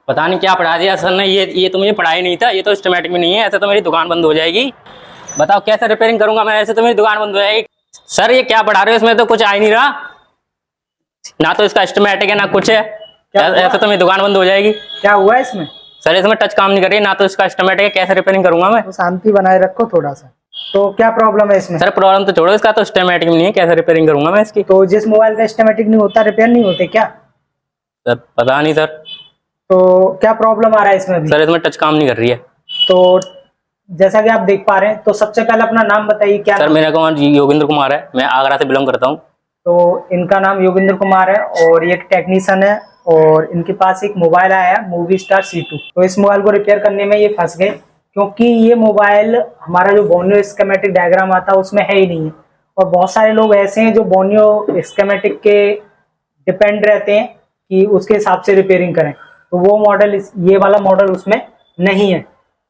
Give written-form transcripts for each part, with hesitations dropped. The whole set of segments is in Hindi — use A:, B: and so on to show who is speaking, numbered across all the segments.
A: पता नहीं क्या पढ़ा दिया सर ने। ये तो मुझे पढ़ा ही नहीं था। ये तो सिस्टमेटिक में नहीं है। ऐसे तो मेरी दुकान बंद हो जाएगी। बताओ कैसे रिपेयरिंग करूंगा मैं? ऐसे तो मेरी दुकान बंद हो जाएगी। सर ये क्या पढ़ा रहे हो? इसमें तो कुछ आ ही नहीं रहा। ना तो इसका सिस्टमेटिक है ना कुछ है। ऐसे तो मेरी दुकान बंद हो जाएगी।
B: क्या हुआ इसमें?
A: सर इसमें टच काम नहीं कर रही। ना तो इसका सिस्टमेटिक है। कैसे रिपेयरिंग करूंगा मैं?
B: तो शांति बनाए रखो थोड़ा सा। तो क्या प्रॉब्लम है इसमें?
A: सर प्रॉब्लम तो छोड़ो, इसका तो सिस्टमेटिक नहीं है। कैसे रिपेयरिंग करूंगा मैं इसकी?
B: तो जिस मोबाइल का सिस्टमेटिक नहीं होता रिपेयर नहीं होते क्या?
A: सर पता नहीं सर।
B: तो क्या प्रॉब्लम आ रहा है इसमें अभी?
A: सर इसमें टच काम नहीं कर रही है।
B: तो जैसा कि आप देख पा रहे हैं, तो सबसे पहले अपना नाम बताइए। क्या
A: सर
B: नाम?
A: मेरा नाम योगेंद्र कुमार है। मैं आगरा से बिलोंग करता हूँ।
B: तो इनका नाम योगेंद्र कुमार है और ये एक टेक्नीशियन है और इनके पास एक मोबाइल आया है मूवी स्टार C2। तो इस मोबाइल को रिपेयर करने में ये फंस गए क्योंकि ये मोबाइल हमारा जो बोर्नियो स्कीमेटिक डायग्राम आता है उसमें है ही नहीं है। और बहुत सारे लोग ऐसे हैं जो बोर्नियो स्कीमेटिक के डिपेंड रहते हैं कि उसके हिसाब से रिपेयरिंग करें। तो वो मॉडल ये वाला मॉडल उसमें नहीं है।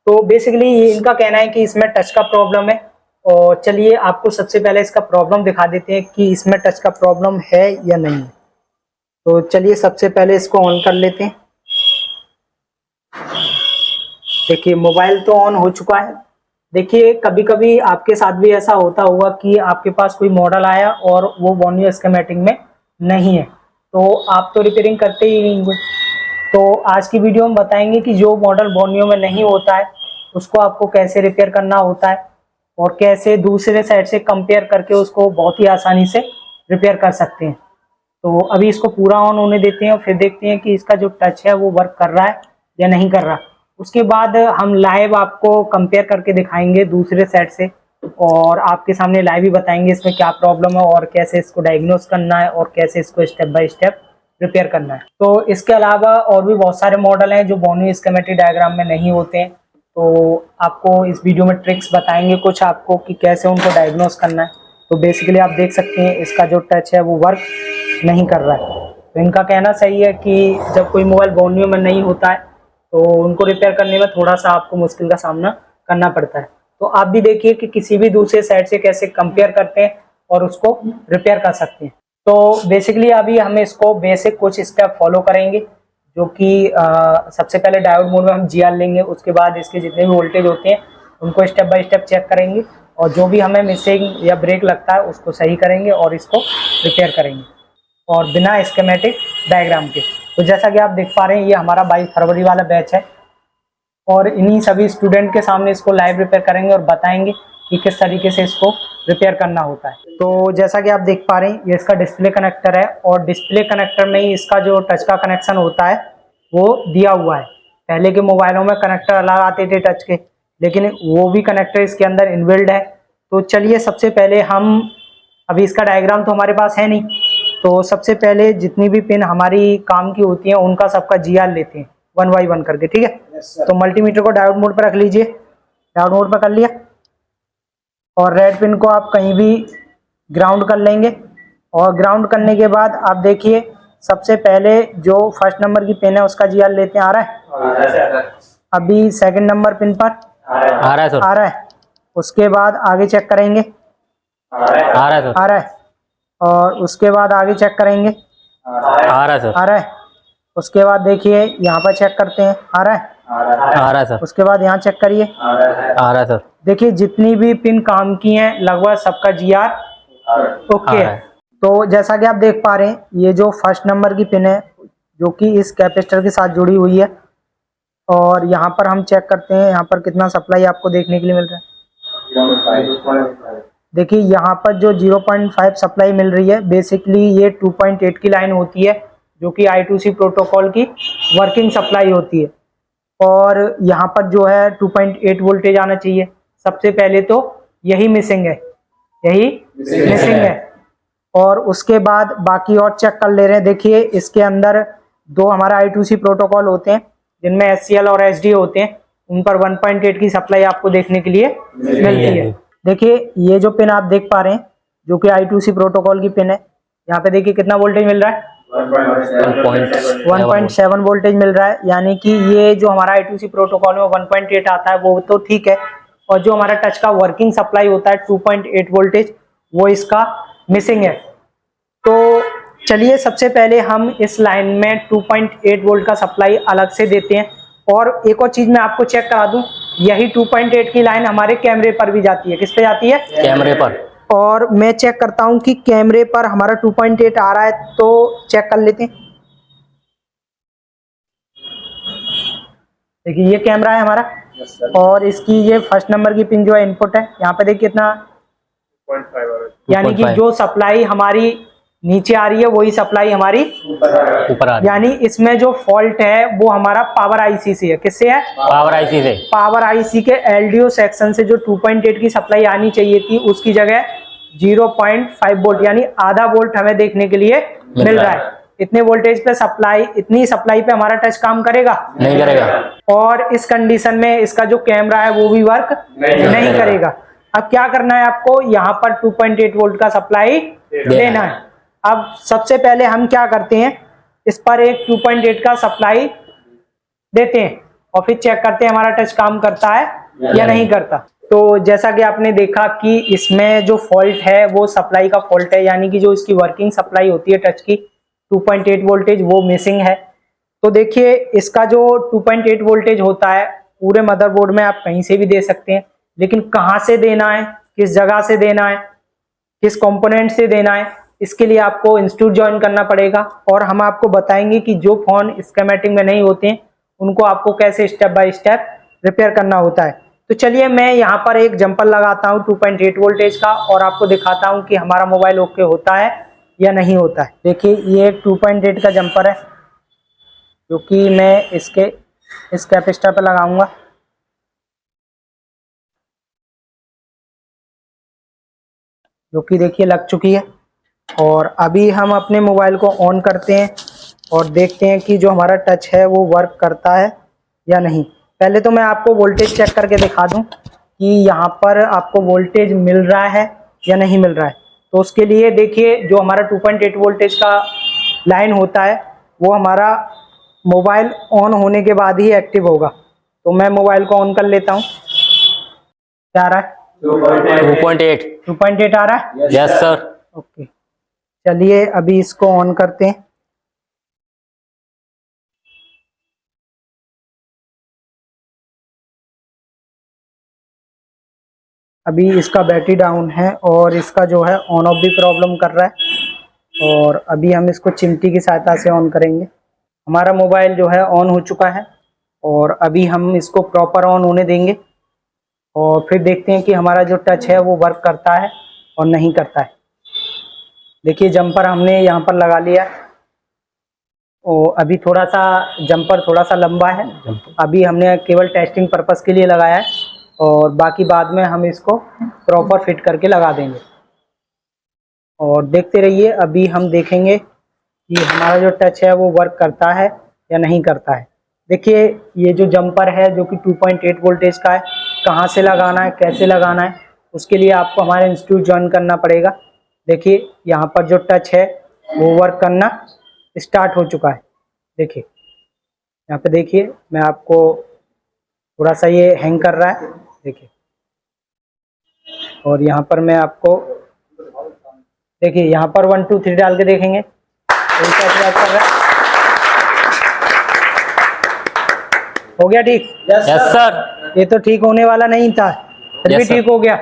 B: तो बेसिकली ये इनका कहना है कि इसमें टच का प्रॉब्लम है। और चलिए आपको सबसे पहले इसका प्रॉब्लम दिखा देते हैं कि इसमें टच का प्रॉब्लम है या नहीं है। तो चलिए सबसे पहले इसको ऑन कर लेते हैं। देखिए मोबाइल तो ऑन हो चुका है। देखिए कभी कभी आपके साथ भी ऐसा होता होगा कि आपके पास कोई मॉडल आया और वो बोर्नियो स्कीमेटिक में नहीं है, तो आप तो रिपेयरिंग करते ही नहीं हुए। तो आज की वीडियो में बताएंगे कि जो मॉडल बोर्नियो में नहीं होता है उसको आपको कैसे रिपेयर करना होता है और कैसे दूसरे साइड से कंपेयर करके उसको बहुत ही आसानी से रिपेयर कर सकते हैं। तो अभी इसको पूरा ऑन होने देते हैं और फिर देखते हैं कि इसका जो टच है वो वर्क कर रहा है या नहीं कर रहा। उसके बाद हम लाइव आपको कंपेयर करके दिखाएंगे दूसरे साइड से और आपके सामने लाइव ही बताएंगे इसमें क्या प्रॉब्लम है और कैसे इसको डायग्नोस करना है और कैसे इसको स्टेप बाय स्टेप रिपेयर करना है। तो इसके अलावा और भी बहुत सारे मॉडल हैं जो बोर्नियो स्कीमेटिक डायग्राम में नहीं होते हैं। तो आपको इस वीडियो में ट्रिक्स बताएंगे कुछ आपको कि कैसे उनको डायग्नोस करना है। तो बेसिकली आप देख सकते हैं इसका जो टच है वो वर्क नहीं कर रहा है। तो इनका कहना सही है कि जब कोई मोबाइल बोर्नियो में नहीं होता है तो उनको रिपेयर करने में थोड़ा सा आपको मुश्किल का सामना करना पड़ता है। तो आप भी देखिए कि किसी भी दूसरे साइड से कैसे कंपेयर करते हैं और उसको रिपेयर कर सकते हैं। तो बेसिकली अभी हम इसको बेसिक कुछ स्टेप फॉलो करेंगे जो कि सबसे पहले डायोड मोड में हम GR लेंगे। उसके बाद इसके जितने भी वोल्टेज होते हैं उनको स्टेप बाय स्टेप चेक करेंगे और जो भी हमें मिसिंग या ब्रेक लगता है उसको सही करेंगे और इसको रिपेयर करेंगे और बिना स्कीमेटिक डायग्राम के। तो जैसा कि आप देख पा रहे हैं ये हमारा 22 फरवरी वाला बैच है और इन्हीं सभी स्टूडेंट के सामने इसको लाइव रिपेयर करेंगे और बताएंगे कि किस तरीके से इसको रिपेयर करना होता है। तो जैसा कि आप देख पा रहे हैं ये इसका डिस्प्ले कनेक्टर है और डिस्प्ले कनेक्टर में ही इसका जो टच का कनेक्शन होता है वो दिया हुआ है। पहले के मोबाइलों में कनेक्टर अलग आते थे टच के, लेकिन वो भी कनेक्टर इसके अंदर इनबिल्ड है। तो चलिए सबसे पहले हम अभी इसका डायग्राम तो हमारे पास है नहीं, तो सबसे पहले जितनी भी पिन हमारी काम की होती हैं उनका सबका GR लेते हैं 1 बाय 1 करके, ठीक है। तो मल्टीमीटर को डायोड मोड पर रख लीजिए। डायोड मोड पर कर लिया और रेड पिन को आप कहीं भी ग्राउंड कर लेंगे और ग्राउंड करने के बाद आप देखिए सबसे पहले जो फर्स्ट नंबर की पिन है उसका GR लेते हैं। आ रहा है? अभी सेकंड नंबर पिन पर
A: आ रहा है सर।
B: आ रहा है। उसके बाद आगे चेक करेंगे।
A: आ रहा है सर।
B: आ रहा है। और उसके बाद आगे चेक करेंगे।
A: आ रहा है सर।
B: आ रहा है। उसके बाद देखिए यहाँ पर चेक करते हैं। आ रहा है?
A: आ रहा है सर।
B: उसके बाद यहाँ चेक करिए।
A: आ रहा है सर।
B: देखिए जितनी भी पिन काम की हैं लगभग सबका GR ओके है। तो जैसा कि आप देख पा रहे हैं ये जो फर्स्ट नंबर की पिन है जो कि इस कैपेसिटर के साथ जुड़ी हुई है और यहाँ पर हम चेक करते हैं यहाँ पर कितना सप्लाई आपको देखने के लिए मिल रहा है। देखिए यहाँ पर जो 0.5 सप्लाई मिल रही है बेसिकली ये 2.8 की लाइन होती है जो कि I2C प्रोटोकॉल की वर्किंग सप्लाई होती है और यहाँ पर जो है 2.8 वोल्टेज आना चाहिए। सबसे पहले तो यही मिसिंग है, यही मिसिंग है। और उसके बाद बाकी और चेक कर ले रहे हैं। देखिए इसके अंदर दो हमारा I2C प्रोटोकॉल होते हैं जिनमें SCL और SD होते हैं, उन पर 1.8 की सप्लाई आपको देखने के लिए मिलती है। देखिए ये जो पिन आप देख पा रहे हैं जो कि I2C प्रोटोकॉल की पिन है, यहाँ पे देखिए कितना वोल्टेज मिल रहा है, 1.7 वोल्टेज मिल रहा है। यानी कि ये जो हमारा I2C प्रोटोकॉल में 1.8 आता है वो तो ठीक है और जो हमारा टच का वर्किंग सप्लाई होता है 2.8 वोल्टेज वो इसका मिसिंग है। तो चलिए सबसे पहले हम इस लाइन में 2.8 वोल्ट का सप्लाई अलग से देते हैं। और एक और चीज मैं आपको चेक करा दूं, यही 2.8 की लाइन हमारे कैमरे पर भी जाती है। किस पे जाती है?
A: कैमरे पर।
B: और मैं चेक करता हूं कि कैमरे पर हमारा 2.8 आ रहा है, तो चेक कर लेते हैं। देखिए ये कैमरा है हमारा, और इसकी ये फर्स्ट नंबर की पिन जो है इनपुट है। यहाँ पे देखिए कितना
C: 0.5
B: यानी कि जो सप्लाई हमारी नीचे आ रही है वही सप्लाई हमारी
A: ऊपर आ रही है।
B: यानी इसमें जो फॉल्ट है वो हमारा पावर आईसी से है। किससे है?
A: पावर आईसी से।
B: पावर आईसी के एलडीओ सेक्शन से जो 2.8 की सप्लाई आनी चाहिए थी उसकी जगह 0.5 वोल्ट यानी आधा वोल्ट हमें देखने के लिए मिल रहा है। इतने वोल्टेज पे सप्लाई, इतनी सप्लाई पे हमारा टच काम करेगा?
A: नहीं करेगा।
B: और इस कंडीशन में इसका जो कैमरा है वो भी वर्क नहीं करेगा। अब क्या करना है आपको? यहाँ पर 2.8 वोल्ट का सप्लाई लेना है। अब सबसे पहले हम क्या करते हैं, इस पर एक 2.8 का सप्लाई देते हैं और फिर चेक करते हैं हमारा टच काम करता है या नहीं करता। तो जैसा कि आपने देखा कि इसमें जो फॉल्ट है वो सप्लाई का फॉल्ट है, यानी कि जो इसकी वर्किंग सप्लाई होती है टच की 2.8 वोल्टेज वो मिसिंग है। तो देखिए इसका जो 2.8 वोल्टेज होता है पूरे मदरबोर्ड में आप कहीं से भी दे सकते हैं, लेकिन कहाँ से देना है, किस जगह से देना है, किस कंपोनेंट से देना है, इसके लिए आपको इंस्टीट्यूट ज्वाइन करना पड़ेगा। और हम आपको बताएंगे कि जो फोन स्कीमेटिक में नहीं होते हैं उनको आपको कैसे स्टेप बाय स्टेप रिपेयर करना होता है। तो चलिए मैं यहाँ पर एक जंपर लगाता हूँ 2.8 वोल्टेज का और आपको दिखाता हूँ कि हमारा मोबाइल ओके होता है या नहीं होता है। देखिए ये 2.8 का जंपर है जो कि मैं इस कैपेसिटर पर लगाऊंगा। जो कि देखिए लग चुकी है। और अभी हम अपने मोबाइल को ऑन करते हैं और देखते हैं कि जो हमारा टच है वो वर्क करता है या नहीं। पहले तो मैं आपको वोल्टेज चेक करके दिखा दूं कि यहाँ पर आपको वोल्टेज मिल रहा है या नहीं मिल रहा है। तो उसके लिए देखिए जो हमारा 2.8 वोल्टेज का लाइन होता है वो हमारा मोबाइल ऑन होने के बाद ही एक्टिव होगा। तो मैं मोबाइल को ऑन कर लेता हूँ। क्या आ रहा है? 2.8 आ रहा है?
A: Yes sir.
B: ओके चलिए अभी इसको ऑन करते हैं। अभी इसका बैटरी डाउन है और इसका जो है ऑन ऑफ भी प्रॉब्लम कर रहा है। और अभी हम इसको चिमटी की सहायता से ऑन करेंगे। हमारा मोबाइल जो है ऑन हो चुका है और अभी हम इसको प्रॉपर ऑन होने देंगे और फिर देखते हैं कि हमारा जो टच है वो वर्क करता है और नहीं करता है। देखिए जंपर हमने यहाँ पर लगा लिया है और अभी थोड़ा सा जंपर थोड़ा सा लंबा है। अभी हमने केवल टेस्टिंग पर्पस के लिए लगाया है और बाकी बाद में हम इसको प्रॉपर फिट करके लगा देंगे। और देखते रहिए, अभी हम देखेंगे कि हमारा जो टच है वो वर्क करता है या नहीं करता है। देखिए ये जो जंपर है जो कि 2.8 वोल्टेज का है, कहाँ से लगाना है, कैसे लगाना है, उसके लिए आपको हमारे इंस्टीट्यूट ज्वाइन करना पड़ेगा। देखिए यहाँ पर जो टच है वो वर्क करना स्टार्ट हो चुका है। देखिए यहाँ पे देखिए, मैं आपको थोड़ा सा ये हैंग कर रहा है देखिए। और यहाँ पर मैं आपको देखिए यहाँ पर 1 2 3 डाल के देखेंगे तो क्या कर रहा है। हो गया ठीक?
A: Yes sir.
B: ये तो ठीक होने वाला नहीं था, फिर भी
A: Yes, sir.
B: ठीक हो गया।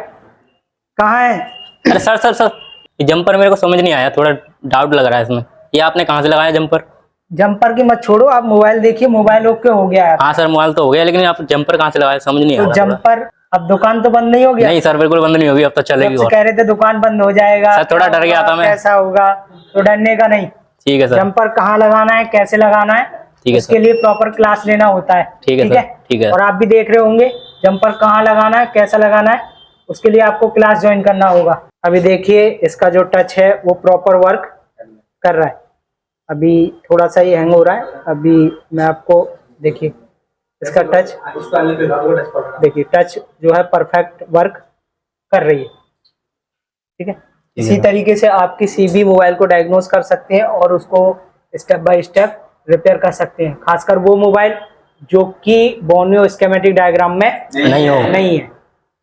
B: कहाँ है?
A: अरे सर ये जंपर मेरे को समझ नहीं आया, थोड़ा डाउट लग रहा है इसमें। ये आपने कहाँ से लगाया जंपर?
B: जंपर की मत छोड़ो, आप मोबाइल देखिए, मोबाइल ओके हो गया है।
A: हाँ सर मोबाइल तो हो गया, लेकिन आप जंपर कहाँ से लगाया समझ नहीं आ
B: तो
A: रहा।
B: जंपर, अब दुकान तो बंद नहीं हो गया?
A: नहीं सर बिल्कुल बंद नहीं होगी, अब तो चलेगी।
B: कह रहे थे दुकान बंद हो जाएगा
A: सर थोड़ा डर गया था मैं।
B: कैसा होगा, तो डरने का नहीं।
A: ठीक है सर।
B: जंपर कहाँ लगाना है, कैसे लगाना है,
A: ठीक है
B: उसके लिए प्रॉपर क्लास लेना होता है।
A: ठीक है सर, ठीक है।
B: और आप भी देख रहे होंगे जंपर कहाँ लगाना है, कैसा लगाना है, उसके लिए आपको क्लास ज्वाइन करना होगा। अभी देखिए इसका जो टच है वो प्रॉपर वर्क कर रहा है। अभी थोड़ा सा ये हैंग हो रहा है। अभी मैं आपको देखिए इसका टच, देखिए टच जो है परफेक्ट वर्क कर रही है। ठीक है, इसी तरीके से आप किसी भी मोबाइल को डायग्नोस कर सकते हैं और उसको स्टेप बाय स्टेप रिपेयर कर सकते हैं, खासकर वो मोबाइल जो कि बोर्नियो स्कीमेटिक डायग्राम में नहीं है।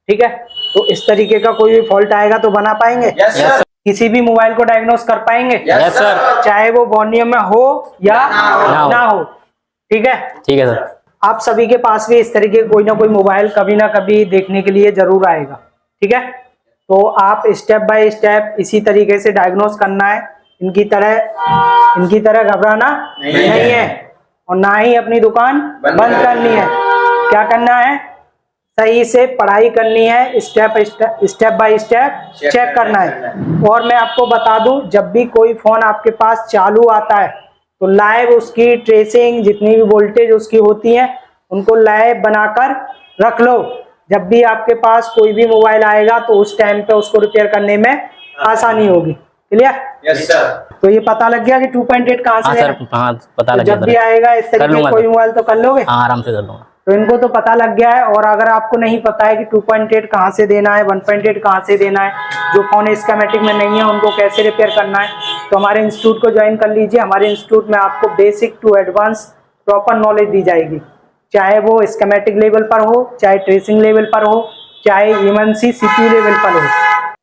B: ठीक है, तो इस तरीके का कोई भी फॉल्ट आएगा तो बना पाएंगे।
A: Yes sir.
B: किसी भी मोबाइल को डायग्नोस कर पाएंगे?
A: Yes sir.
B: चाहे वो वॉल्यूम में हो या ना हो। ठीक है।
A: ठीक है सर।
B: आप सभी के पास भी इस तरीके कोई ना कोई मोबाइल कभी ना कभी देखने के लिए जरूर आएगा। ठीक है, तो आप स्टेप बाय स्टेप इसी तरीके से डायग्नोस करना है। इनकी तरह घबराना नहीं है और ना ही अपनी दुकान बंद करनी है। क्या करना है? सही से पढ़ाई करनी है, स्टेप बाय स्टेप चेक करना है। और मैं आपको बता दूं, जब भी कोई फोन आपके पास चालू आता है तो लाइव उसकी ट्रेसिंग, जितनी भी वोल्टेज उसकी होती है, उनको लाइव बनाकर रख लो। जब भी आपके पास कोई भी मोबाइल आएगा तो उस टाइम पे उसको रिपेयर करने में आसानी होगी। क्लियर?
C: Yes sir.
B: तो ये पता लग गया कि 2.8 कहाँ से
A: हाँ
B: लेना?
A: सर, हाँ पता
B: तो
A: लग गया
B: जब भी
A: सर।
B: आएगा इस तरीके कोई मोबाइल तो कर लोगे?
A: हाँ आराम से कर लूंगा।
B: तो इनको तो पता लग गया है। और अगर आपको नहीं पता है कि 2.8 कहाँ से देना है, 1.8 कहाँ से देना है, जो फोन स्कीमेटिक में नहीं है उनको कैसे रिपेयर करना है, तो हमारे इंस्टीट्यूट को ज्वाइन कर लीजिए। हमारे इंस्टीट्यूट में आपको basic to advance proper knowledge दी जाएगी, चाहे वो स्कीमेटिक लेवल पर हो, चाहे ट्रेसिंग लेवल पर हो, चाहे इमरजेंसी CPU लेवल पर हो।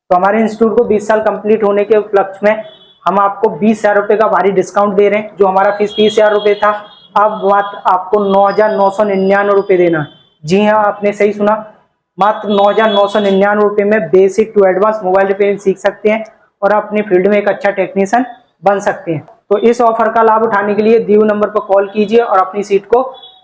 B: तो हमारे इंस्टीट्यूट को 20 साल कंप्लीट होने के उपलक्ष्य में हम आपको 20,000 रुपये का भारी डिस्काउंट दे रहे हैं। जो हमारा फीस 30,000 रुपये था, अब मात्र आपको 9,999 रुपये देना है। जी हाँ, आपने सही सुना, मात्र 9,999 रुपये में basic to advance mobile repairing सीख सकते हैं और अपने फील्ड में एक अच्छा टेक्नीशियन बन सकते हैं। तो इस ऑफर का लाभ उठाने के लिए दिए नंबर पर कॉल कीजिए और अपनी सीट को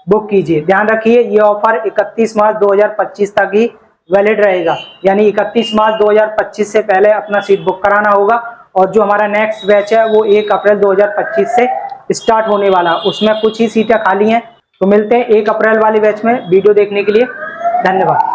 B: बुक कीजिए। ध्यान रखिए, ये ऑफर 31 मार्च 2025 तक ही वैलिड रहेगा, यानी 31 मार्च 2025 से पहले अपना सीट बुक कराना होगा। और जो हमारा नेक्स्ट बैच है वो 1 अप्रैल 2025 से स्टार्ट होने वाला, उसमें कुछ ही सीटें खाली हैं। तो मिलते हैं 1 अप्रैल वाले बैच में। वीडियो देखने के लिए धन्यवाद।